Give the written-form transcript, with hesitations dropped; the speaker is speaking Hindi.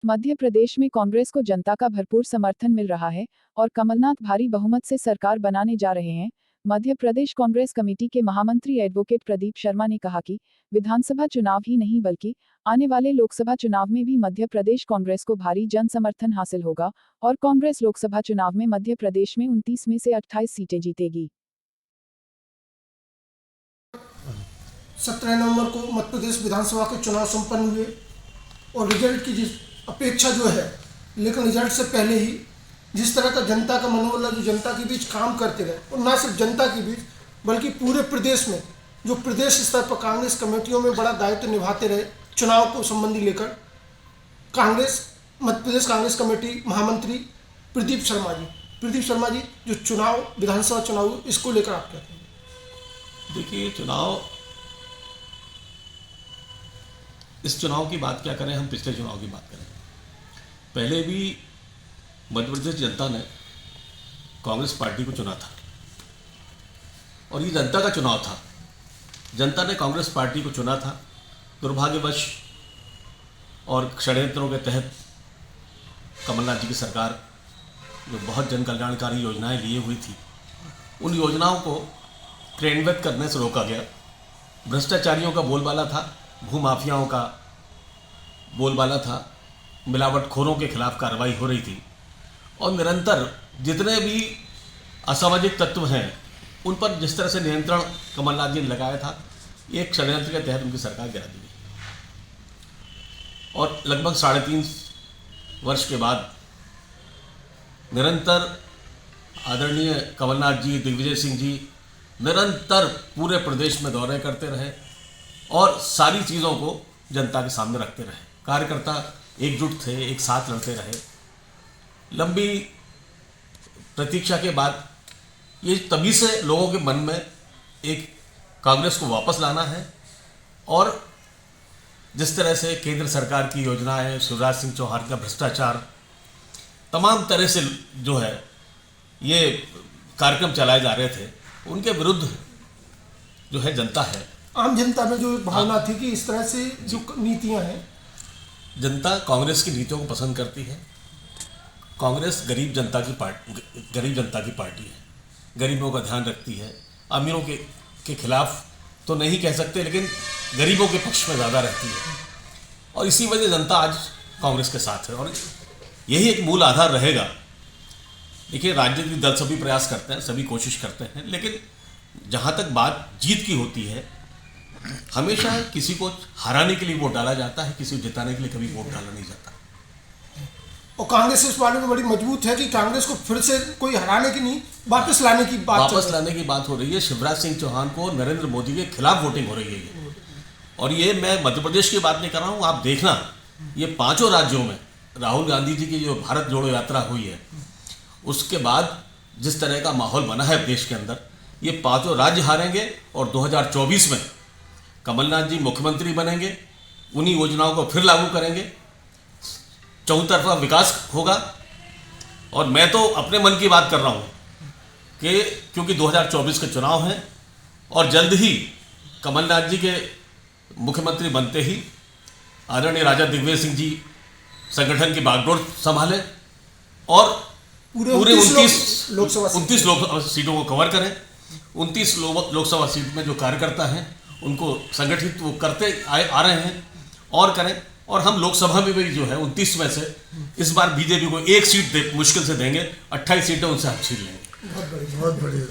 मध्य प्रदेश में कांग्रेस को जनता का भरपूर समर्थन मिल रहा है और कमलनाथ भारी बहुमत से सरकार बनाने जा रहे हैं। मध्य प्रदेश कांग्रेस कमेटी के महामंत्री एडवोकेट प्रदीप शर्मा ने कहा कि विधानसभा चुनाव ही नहीं बल्कि आने वाले लोकसभा चुनाव में भी मध्य प्रदेश कांग्रेस को भारी जन समर्थन हासिल होगा और कांग्रेस लोकसभा चुनाव में मध्य प्रदेश में 29 में से 28 सीटें जीतेगी। 17 नवंबर को मध्य प्रदेश विधानसभा के चुनाव संपन्न हुए और रिजल्ट की जिस अपेक्षा जो है, लेकिन रिजल्ट से पहले ही जिस तरह का जनता का मनोबल जो जनता के बीच काम करते रहे, और ना सिर्फ जनता के बीच बल्कि पूरे प्रदेश में जो प्रदेश स्तर पर कांग्रेस कमेटियों में बड़ा दायित्व निभाते रहे चुनाव को संबंधी लेकर, कांग्रेस मध्य प्रदेश कांग्रेस कमेटी महामंत्री प्रदीप शर्मा जी जो चुनाव विधानसभा चुनाव इसको लेकर आप कहते हैं? देखिए, इस चुनाव की बात क्या करें, हम पिछले चुनाव की बात करें। पहले भी मध्य प्रदेश जनता ने कांग्रेस पार्टी को चुना था और ये जनता का चुनाव था। जनता ने कांग्रेस पार्टी को चुना था। दुर्भाग्यवश और षड्यंत्रों के तहत कमलनाथ जी की सरकार जो बहुत जन कल्याणकारी योजनाएं लिए हुई थी, उन योजनाओं को क्रियान्वित करने से रोका गया। भ्रष्टाचारियों का बोलबाला था, भूमाफियाओं का बोलबाला था, मिलावटखोरों के खिलाफ कार्रवाई हो रही थी और निरंतर जितने भी असामाजिक तत्व हैं उन पर जिस तरह से नियंत्रण कमलनाथ जी ने लगाया था, एक षड्यंत्र के तहत उनकी सरकार गिरा दी गई और लगभग 3.5 वर्ष के बाद निरंतर आदरणीय कमलनाथ जी, दिग्विजय सिंह जी निरंतर पूरे प्रदेश में दौरे करते रहे और सारी चीज़ों को जनता के सामने रखते रहे। कार्यकर्ता एकजुट थे, एक साथ लड़ते रहे। लंबी प्रतीक्षा के बाद ये तभी से लोगों के मन में एक कांग्रेस को वापस लाना है और जिस तरह से केंद्र सरकार की योजनाएं, शिवराज सिंह चौहान का भ्रष्टाचार, तमाम तरह से जो है ये कार्यक्रम चलाए जा रहे थे, उनके विरुद्ध जो है जनता है। आम जनता में जो भावना थी कि इस तरह से जो नीतियां हैं, जनता कांग्रेस की नीतियों को पसंद करती है। कांग्रेस गरीब जनता की पार्टी है, गरीबों का ध्यान रखती है। अमीरों के खिलाफ तो नहीं कह सकते, लेकिन गरीबों के पक्ष में ज़्यादा रहती है और इसी वजह जनता आज कांग्रेस के साथ है और यही एक मूल आधार रहेगा। देखिए, राजनीतिक दल सभी प्रयास करते हैं, सभी कोशिश करते हैं, लेकिन जहाँ तक बात जीत की होती है, हमेशा किसी को हराने के लिए वोट डाला जाता है, किसी को जिताने के लिए कभी वोट डाला नहीं जाता। और कांग्रेस इस बारे में बड़ी मजबूत है कि कांग्रेस को फिर से कोई हराने की नहीं, वापस लाने की बात हो रही है। शिवराज सिंह चौहान को नरेंद्र मोदी के खिलाफ वोटिंग हो रही है और ये मैं मध्य प्रदेश की बात नहीं कर रहा हूँ। आप देखना, ये 5 राज्यों में राहुल गांधी जी की जो भारत जोड़ो यात्रा हुई है, उसके बाद जिस तरह का माहौल बना है देश के अंदर, ये 5 राज्य हारेंगे और 2024 में कमलनाथ जी मुख्यमंत्री बनेंगे, उन्हीं योजनाओं को फिर लागू करेंगे, चौतरफा विकास होगा। और मैं तो अपने मन की बात कर रहा हूँ कि क्योंकि 2024 के चुनाव हैं और जल्द ही कमलनाथ जी के मुख्यमंत्री बनते ही आदरणीय राजा दिग्विजय सिंह जी संगठन की बागडोर संभालें और पूरे 29 लोकसभा सीटों को कवर करें। 29 लोकसभा सीट में जो कार्यकर्ता हैं उनको संगठित वो करते आ रहे हैं और करें। और हम लोकसभा में भी जो है 29 में से इस बार बीजेपी को 1 सीट मुश्किल से देंगे, 28 सीटें उनसे हम छीन लेंगे। बहुत बढ़िया।